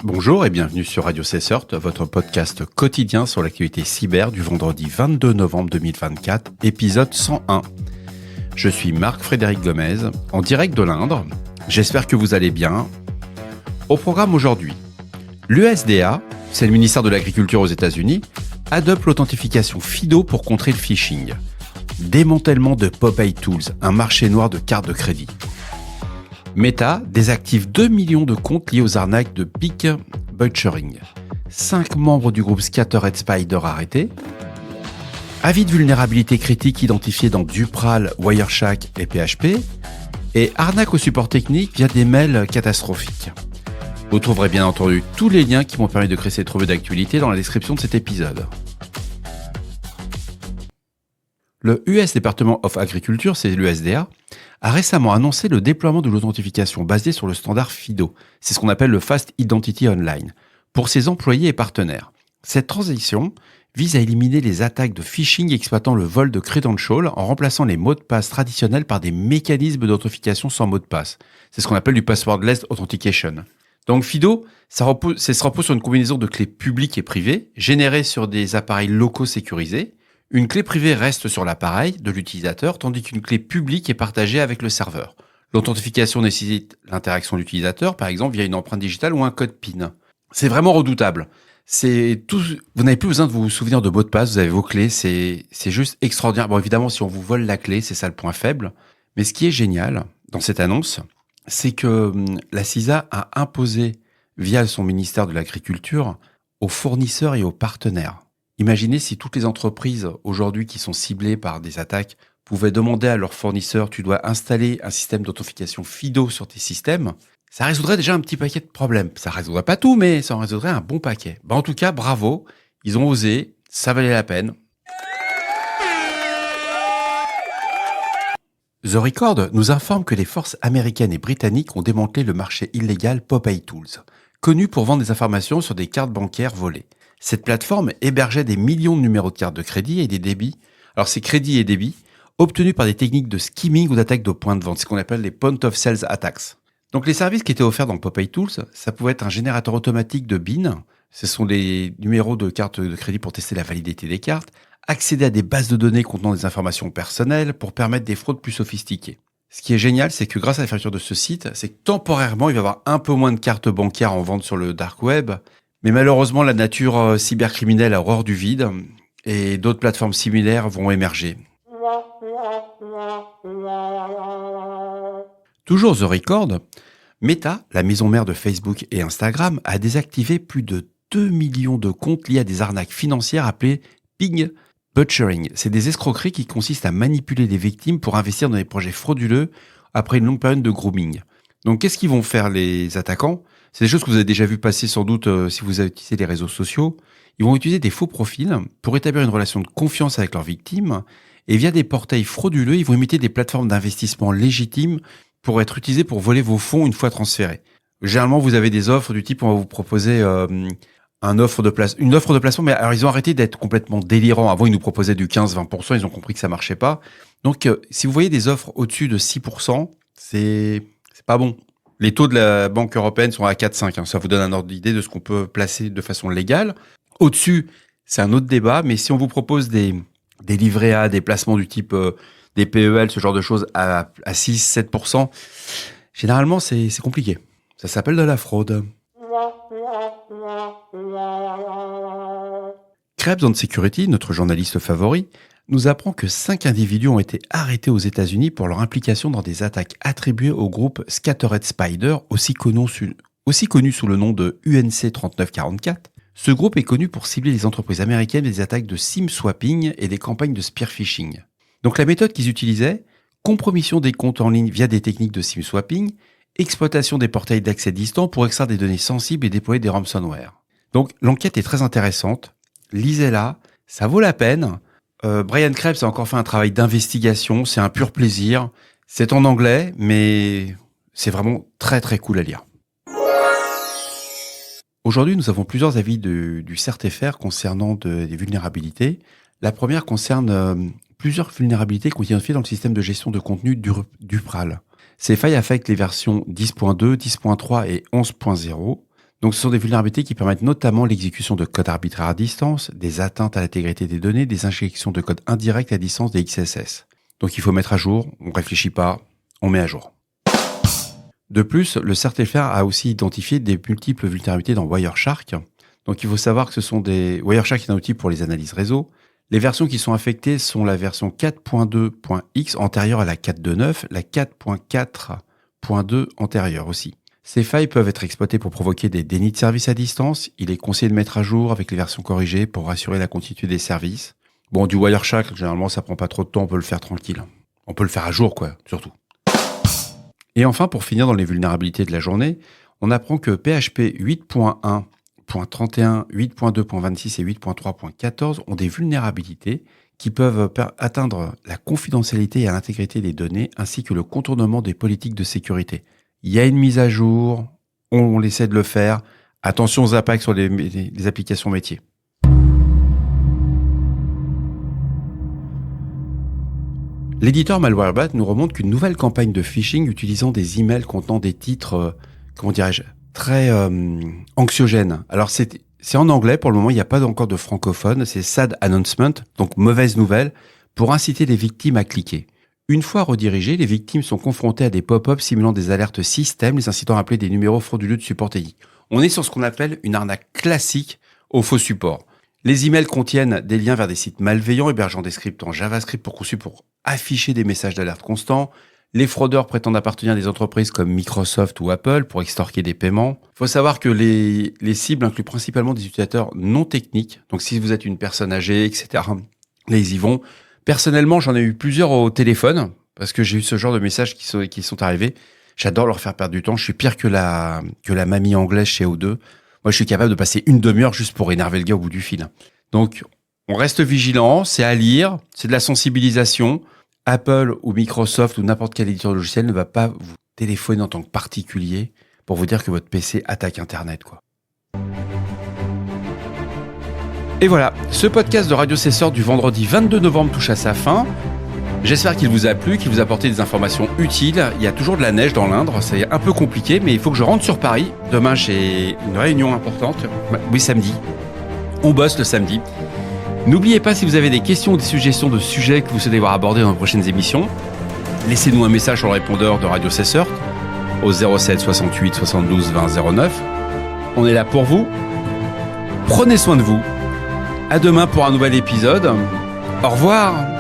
Bonjour et bienvenue sur Radio Cessert, votre podcast quotidien sur l'actualité cyber du vendredi 22 novembre 2024, épisode 101. Je suis Marc-Frédéric Gomez, en direct de l'Indre. J'espère que vous allez bien. Au programme aujourd'hui, l'USDA, c'est le ministère de l'Agriculture aux États-Unis, adopte l'authentification FIDO pour contrer le phishing. Démantèlement de Popeye Tools, un marché noir de cartes de crédit. Meta désactive 2 millions de comptes liés aux arnaques de Peak Butchering. 5 membres du groupe Scattered Spider arrêtés. Avis de vulnérabilité critique identifiés dans Dupral, Wireshark et PHP. Et arnaque au support technique via des mails catastrophiques. Vous trouverez bien entendu tous les liens qui m'ont permis de créer cette revue d'actualité dans la description de cet épisode. Le US Department of Agriculture, c'est l'USDA, a récemment annoncé le déploiement de l'authentification basée sur le standard FIDO. C'est ce qu'on appelle le Fast Identity Online, pour ses employés et partenaires. Cette transition vise à éliminer les attaques de phishing exploitant le vol de credentials en remplaçant les mots de passe traditionnels par des mécanismes d'authentification sans mot de passe. C'est ce qu'on appelle du passwordless authentication. Donc FIDO, ça repose sur une combinaison de clés publiques et privées, générées sur des appareils locaux sécurisés. Une clé privée reste sur l'appareil de l'utilisateur, tandis qu'une clé publique est partagée avec le serveur. L'authentification nécessite l'interaction de l'utilisateur, par exemple via une empreinte digitale ou un code PIN. C'est vraiment redoutable. Vous n'avez plus besoin de vous souvenir de mots de passe, vous avez vos clés, c'est juste extraordinaire. Bon, évidemment, si on vous vole la clé, c'est ça le point faible. Mais ce qui est génial dans cette annonce, c'est que la CISA a imposé, via son ministère de l'Agriculture, aux fournisseurs et aux partenaires. Imaginez si toutes les entreprises aujourd'hui qui sont ciblées par des attaques pouvaient demander à leurs fournisseurs « tu dois installer un système d'authentification FIDO sur tes systèmes », ça résoudrait déjà un petit paquet de problèmes. Ça ne résoudrait pas tout, mais ça en résoudrait un bon paquet. En tout cas, bravo, ils ont osé, ça valait la peine. The Record nous informe que les forces américaines et britanniques ont démantelé le marché illégal Popeye Tools, connu pour vendre des informations sur des cartes bancaires volées. Cette plateforme hébergeait des millions de numéros de cartes de crédit et des débits. Alors ces crédits et débits obtenus par des techniques de skimming ou d'attaque de points de vente, ce qu'on appelle les point of sales attacks. Donc les services qui étaient offerts dans Popeye Tools, ça pouvait être un générateur automatique de BIN, ce sont des numéros de cartes de crédit pour tester la validité des cartes, accéder à des bases de données contenant des informations personnelles pour permettre des fraudes plus sophistiquées. Ce qui est génial, c'est que grâce à la fermeture de ce site, c'est que temporairement, il va y avoir un peu moins de cartes bancaires en vente sur le dark web. Mais malheureusement, la nature cybercriminelle a horreur du vide et d'autres plateformes similaires vont émerger. Toujours The Record, Meta, la maison mère de Facebook et Instagram, a désactivé plus de 2 millions de comptes liés à des arnaques financières appelées Peak Butchering. C'est des escroqueries qui consistent à manipuler les victimes pour investir dans des projets frauduleux après une longue période de grooming. Donc qu'est-ce qu'ils vont faire les attaquants ? C'est des choses que vous avez déjà vu passer sans doute si vous avez utilisé les réseaux sociaux. Ils vont utiliser des faux profils pour établir une relation de confiance avec leurs victimes et via des portails frauduleux, ils vont imiter des plateformes d'investissement légitimes pour être utilisées pour voler vos fonds une fois transférés. Généralement, vous avez des offres du type on va vous proposer une offre de placement, mais alors ils ont arrêté d'être complètement délirants. Avant, ils nous proposaient du 15-20%, ils ont compris que ça marchait pas. Donc, si vous voyez des offres au-dessus de 6%, c'est pas bon. Les taux de la Banque européenne sont à 4,5. Ça vous donne un ordre d'idée de ce qu'on peut placer de façon légale. Au-dessus, c'est un autre débat, mais si on vous propose des livrets A, des placements du type des PEL, ce genre de choses à 6-7%, généralement, c'est compliqué. Ça s'appelle de la fraude. Krebs on Security, notre journaliste favori, nous apprend que 5 individus ont été arrêtés aux États-Unis pour leur implication dans des attaques attribuées au groupe Scattered Spider, aussi connu sous le nom de UNC 3944. Ce groupe est connu pour cibler les entreprises américaines des attaques de SIM swapping et des campagnes de spear phishing. Donc la méthode qu'ils utilisaient, compromission des comptes en ligne via des techniques de SIM swapping, exploitation des portails d'accès distant pour extraire des données sensibles et déployer des ransomware. Donc l'enquête est très intéressante, lisez-la, ça vaut la peine. Brian Krebs a encore fait un travail d'investigation, c'est un pur plaisir. C'est en anglais, mais c'est vraiment très très cool à lire. Aujourd'hui, nous avons plusieurs avis du CERT-FR concernant des vulnérabilités. La première concerne plusieurs vulnérabilités qu'on identifie dans le système de gestion de contenu Dupral. Ces failles affectent les versions 10.2, 10.3 et 11.0. Donc ce sont des vulnérabilités qui permettent notamment l'exécution de codes arbitraires à distance, des atteintes à l'intégrité des données, des injections de codes indirects à distance des XSS. Donc il faut mettre à jour, on ne réfléchit pas, on met à jour. De plus, le CertFR a aussi identifié des multiples vulnérabilités dans Wireshark. Donc il faut savoir que ce sont des... Wireshark est un outil pour les analyses réseau. Les versions qui sont affectées sont la version 4.2.x antérieure à la 4.2.9, la 4.4.2 antérieure aussi. Ces failles peuvent être exploitées pour provoquer des dénis de service à distance. Il est conseillé de mettre à jour avec les versions corrigées pour assurer la continuité des services. Bon, du Wireshark, généralement, ça prend pas trop de temps, on peut le faire tranquille. On peut le faire à jour, quoi, surtout. Et enfin, pour finir dans les vulnérabilités de la journée, on apprend que PHP 8.1.31, 8.2.26 et 8.3.14 ont des vulnérabilités qui peuvent atteindre la confidentialité et l'intégrité des données ainsi que le contournement des politiques de sécurité. Il y a une mise à jour, on essaie de le faire. Attention aux impacts sur les applications métiers. L'éditeur Malwarebytes nous remonte qu'une nouvelle campagne de phishing utilisant des emails contenant des titres, très anxiogènes. Alors c'est en anglais, pour le moment il n'y a pas encore de francophone, c'est Sad Announcement, donc mauvaise nouvelle, pour inciter les victimes à cliquer. Une fois redirigées, les victimes sont confrontées à des pop-ups simulant des alertes système, les incitant à appeler des numéros frauduleux de support technique. On est sur ce qu'on appelle une arnaque classique au faux support. Les emails contiennent des liens vers des sites malveillants hébergeant des scripts en JavaScript conçus pour afficher des messages d'alerte constants. Les fraudeurs prétendent appartenir à des entreprises comme Microsoft ou Apple pour extorquer des paiements. Il faut savoir que les cibles incluent principalement des utilisateurs non techniques. Donc si vous êtes une personne âgée, etc., ils y vont. Personnellement, j'en ai eu plusieurs au téléphone parce que j'ai eu ce genre de messages qui sont arrivés. J'adore leur faire perdre du temps. Je suis pire que la mamie anglaise chez O2. Moi, je suis capable de passer une demi-heure juste pour énerver le gars au bout du fil. Donc, on reste vigilant. C'est à lire. C'est de la sensibilisation. Apple ou Microsoft ou n'importe quel éditeur de logiciel ne va pas vous téléphoner en tant que particulier pour vous dire que votre PC attaque Internet, quoi. Et voilà, ce podcast de Radio Cesseur du vendredi 22 novembre touche à sa fin. J'espère qu'il vous a plu, qu'il vous a apporté des informations utiles. Il y a toujours de la neige dans l'Indre, c'est un peu compliqué, mais il faut que je rentre sur Paris. Demain, j'ai une réunion importante. Oui, samedi. On bosse le samedi. N'oubliez pas, si vous avez des questions ou des suggestions de sujets que vous souhaitez voir abordés dans les prochaines émissions, laissez-nous un message sur le répondeur de Radio Cesseur au 07 68 72 20 09. On est là pour vous. Prenez soin de vous. À demain pour un nouvel épisode. Au revoir.